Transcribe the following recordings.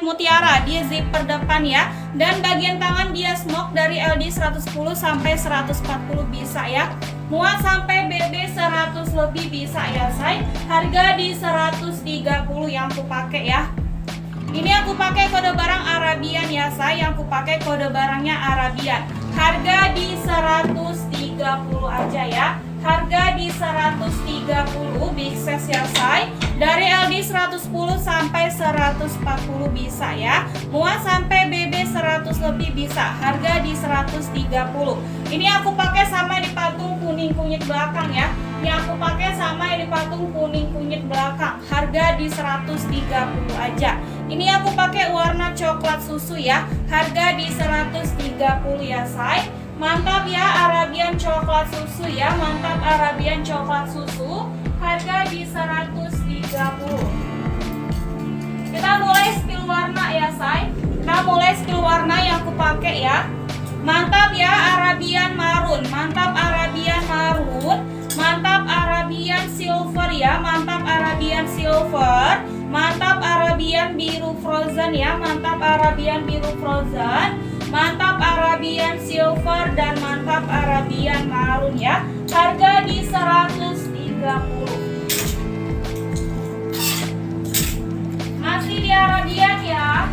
mutiara di zipper depan ya. Dan bagian tangan dia smoke dari LD 110 sampai 140 bisa ya. Muat sampai BB 100 lebih bisa ya say. Harga di 130 yang aku pakai ya. Ini aku pakai kode barang Arabian ya say. Yang aku pakai kode barangnya Arabian. Harga di 130 aja ya. Harga di 130 big size ya say. Dari LD 110 sampai 140 bisa ya. Muat sampai BB 100 lebih bisa. Harga di 130. Ini aku pakai sama di patung kuning kunyit belakang ya. Ini aku pakai sama yang di patung kuning kunyit belakang. Harga di 130 aja. Ini aku pakai warna coklat susu ya. Harga di 130 ya say. Mantap ya Arabian coklat susu ya. Mantap Arabian coklat susu. Harga di 130. Kita mulai spill warna ya say. Kita mulai spill warna yang aku pakai ya. Mantap ya Arabian marun. Mantap Arabian marun. Mantap Arabian silver ya. Mantap Arabian silver. Mantap Arabian biru frozen ya. Mantap Arabian biru frozen. Mantap Arabian silver dan mantap Arabian marun ya. Harga di 130. Masih di Arabian ya.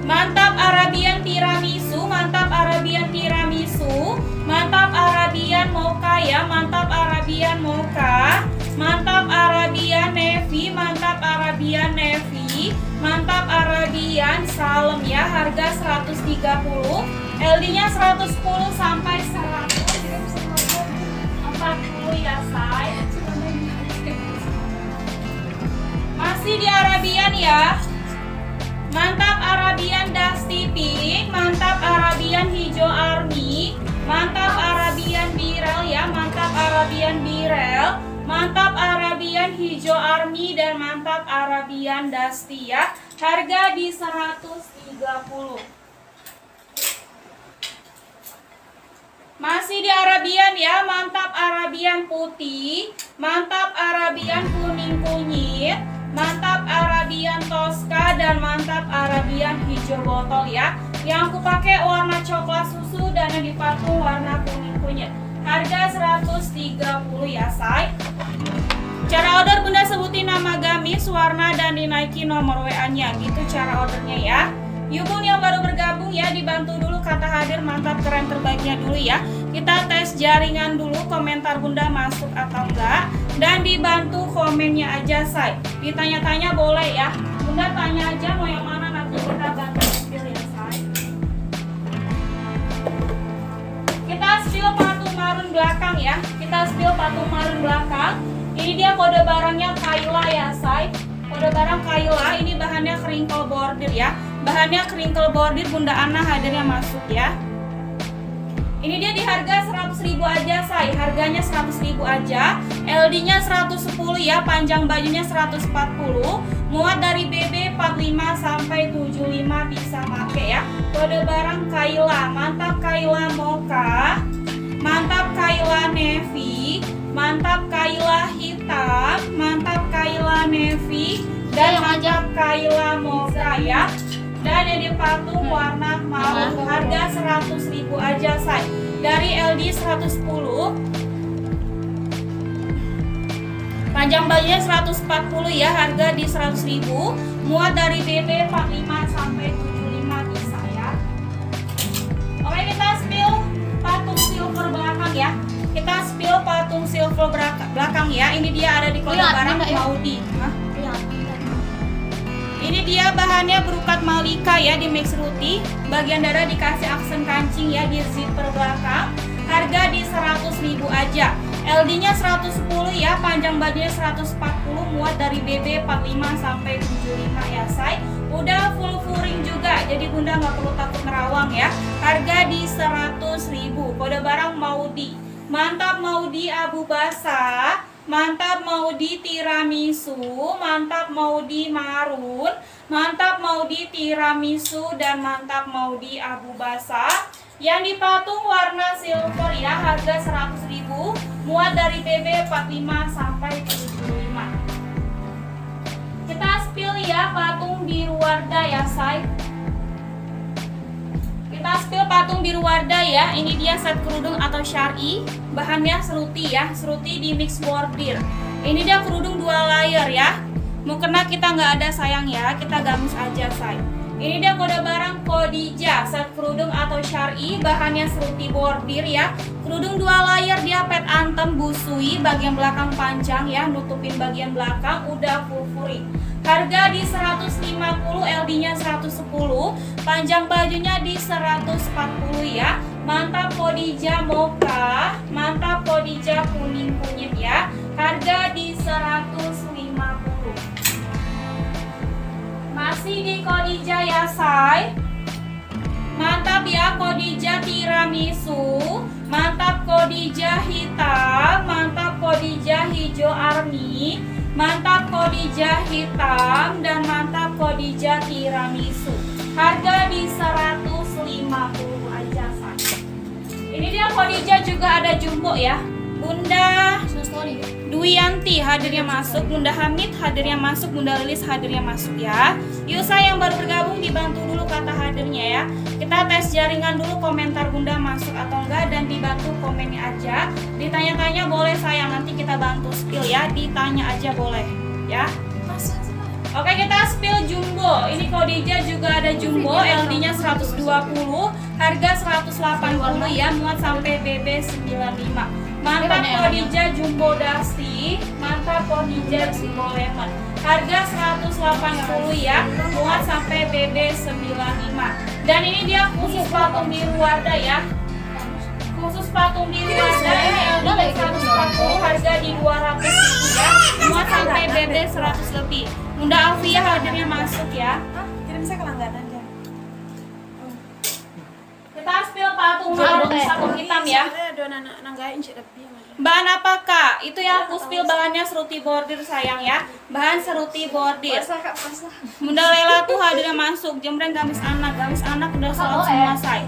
Mantap Arabian tiramisu. Mantap Arabian tiramisu. Mantap Arabian mocha ya. Mantap Arabian mocha. Mantap Arabian navy. Mantap Arabian navy. Mantap Arabian salem ya. Harga 130. LD nya 110 sampai 140 ya say. Masih di Arabian ya. Mantap Arabian dusty pink. Mantap Arabian hijau army. Mantap Arabian birel ya. Mantap Arabian birel. Mantap Arabian hijau army dan mantap Arabian dusty ya. Harga di 130. Masih di Arabian ya. Mantap Arabian putih. Mantap Arabian kuning kunyit. Mantap Arabian Tosca dan mantap Arabian hijau botol ya. Yang aku pakai warna coklat susu dan yang dipatung warna kuning kunyit. Harga 130 ya say. Cara order bunda sebutin nama gamis, warna dan dinaikin nomor WA-nya. Gitu cara ordernya ya. Yuk bun yang baru bergabung ya, dibantu dulu kata hadir mantap keren terbaiknya dulu ya. Kita tes jaringan dulu komentar bunda masuk atau enggak. Dan dibantu komennya aja say. Ditanya-tanya boleh ya. Bunda tanya aja mau yang mana nanti kita bantu spill ya say. Kita spill patung marun belakang ya. Kita spill patung marun belakang. Ini dia kode barangnya Kayla ya say. Kode barang Kayla, ini bahannya crinkle bordir ya. Bahannya crinkle bordir bunda Ana hadirnya masuk ya. Ini dia di harga 100.000 aja say. Harganya 100.000 aja. LD nya 110 ya. Panjang bajunya 140. Muat dari BB 45 sampai 75 bisa make ya. Kode barang Kayla. Mantap Kayla mocha. Mantap Kayla navy. Mantap Kayla hitam. Mantap Kayla navy. Dan mantap Kayla mocha ya. Dan yang dipatung warna malu. Harga 100.000 aja say. Dari LD 110. Panjang bajunya 140 ya. Harga di 100.000. Muat dari BB 45 sampai 75 bisa ya. Oke kita spill patung silver belakang ya. Kita spill patung silver belakang ya. Ini dia ada di kode barang Maudi. Ini dia bahannya berukat malika ya di mix ruti. Bagian dada dikasih aksen kancing ya di zipper belakang. Harga di 100.000 aja. LD nya 110 ya. Panjang bajunya 140. Muat dari BB 45 sampai 75 ya say. Udah full furing juga. Jadi bunda nggak perlu takut nerawang ya. Harga di 100.000. Kode barang Maudi. Mantap Maudi abu basah. Mantap Maudi tiramisu, mantap Maudi marun, mantap Maudi tiramisu dan mantap Maudi abu basah. Yang dipatung warna silver ya, harga 100.000, muat dari BB 45 sampai 75. Kita Kita spill ya patung biru warda ya say. Kita spill patung biru warda ya. Ini dia set kerudung atau syari. Bahannya seruti ya, seruti di mix bordir. Ini dia kerudung 2 layer ya. Mau kena kita nggak ada sayang ya, kita gamis aja say. Ini dia kode barang Khadijah, set kerudung atau syari, bahannya seruti bordir ya. Kerudung 2 layer, dia pet antem busui, bagian belakang panjang ya, nutupin bagian belakang, udah full furing. Harga di 150, LD-nya 110, panjang bajunya di 140 ya. Mantap Khadijah mocha, mantap Khadijah kuning kunyit ya. Harga di 150. Masih di Khadijah ya say. Mantap ya Khadijah tiramisu, mantap Khadijah hitam, mantap Khadijah hijau army, mantap Khadijah hitam, dan mantap Khadijah tiramisu. Harga di 150 aja say. Ini dia Khadijah juga ada jumbo ya. Bunda Duyanti hadirnya masuk, Bunda Hamid hadirnya masuk, Bunda Lilis hadirnya masuk ya. Yuk saya yang baru bergabung dibantu dulu kata hadirnya ya. Kita tes jaringan dulu komentar Bunda masuk atau enggak, dan dibantu komennya aja. Ditanya-tanya boleh sayang, nanti kita bantu spill ya. Ditanya aja boleh ya. Oke, kita spill jumbo. Ini Khadijah juga ada jumbo, LD-nya 120, harga 180 ya, muat sampai BB 95. Mantap Khadijah jumbo dasi, mantap Khadijah jumbo lemon. Harga 180 ya, muat sampai BB 95. Dan ini dia khusus patung biru warda ya. Khusus patung biru warda ini LD 140, harga di 200 ya, muat sampai BB 100 lebih. Bunda Alfia hadirnya masuk ya. Kirim saya ke langganan ya. Kita spill patung hitam ya. Bahan apa kak? Itu ya aku spill bahannya seruti bordir sayang ya. Bahan seruti bordir. Bunda Lela tuh hadirnya masuk. Jembreng gamis anak udah soal semua say.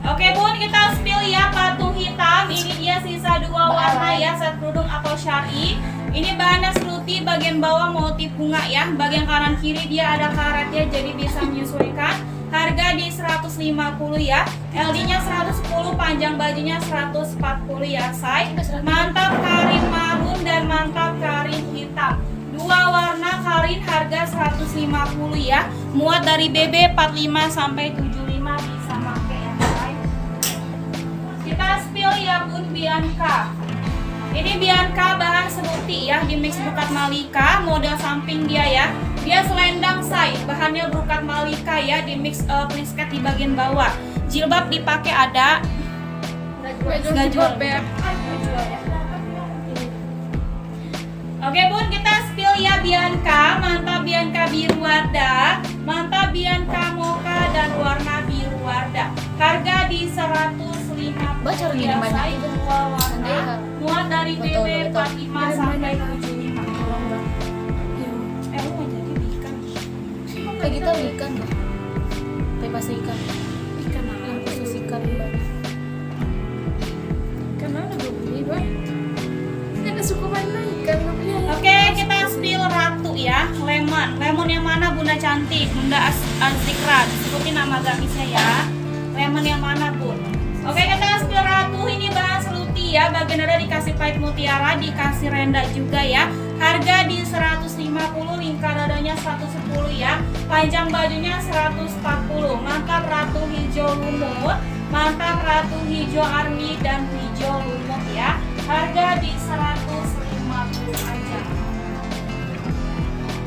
Oke bun, kita spill ya patung hitam. Ini dia sisa 2 warna ya, set kerudung atau syari. Ini bahannya seruti, bagian bawah motif bunga ya, bagian kanan kiri dia ada karetnya, jadi bisa menyesuaikan. Harga di 150 ya, LD-nya 110, panjang bajunya 140 ya say. Mantap karin marun dan mantap karin hitam, 2 warna karin, harga 150 ya. Muat dari BB 45 sampai 75 bisa pakai ya say. Kita spill ya bun Bianca. Ini Bianca bahan seruti ya, di mix brokat malika, model samping dia ya. Dia selendang say, bahannya brokat malika ya, di mix plisket di bagian bawah. Jilbab dipakai ada. Nggak jual ya. Oke bun, kita spill ya Bianca. Mantap Bianca biru warda, mantap Bianca mocha dan warna biru warda. Harga di 150 ya say, 2 warna. Muat dari BB 45 sampai 75. Lu mau jadi ikan? Kayak gitu ikan loh. Bebas ikan. Ikan apa? Khusus ikan. Ikan mana gue beli gue? Ada suku mana ikan lebih? Oke, kita spill ratu ya, lemon. Lemon yang mana Bunda cantik? Bunda Azikra. Sebutin nama gamisnya ya. Lemon yang mana Bun? Oke, kita spill ratu. Ini bahan seruti ya, bagian dada dikasih pait mutiara, dikasih renda juga ya. Harga di 150, lingkar dadanya 110 ya, panjang bajunya 140. Mantap ratu hijau lumut, mantap ratu hijau army dan hijau lumut ya. Harga di 150 aja.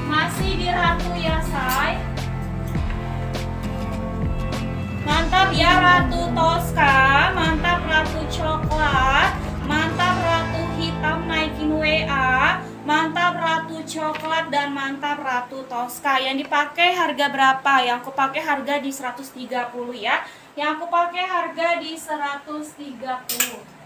Masih di ratu ya say. Mantap ya ratu Tosca, mantap ratu coklat, mantap ratu hitam naikin WA, mantap ratu coklat, dan mantap ratu Tosca. Yang dipakai harga berapa? Yang aku pakai harga di 130 ya. Yang aku pakai harga di 130.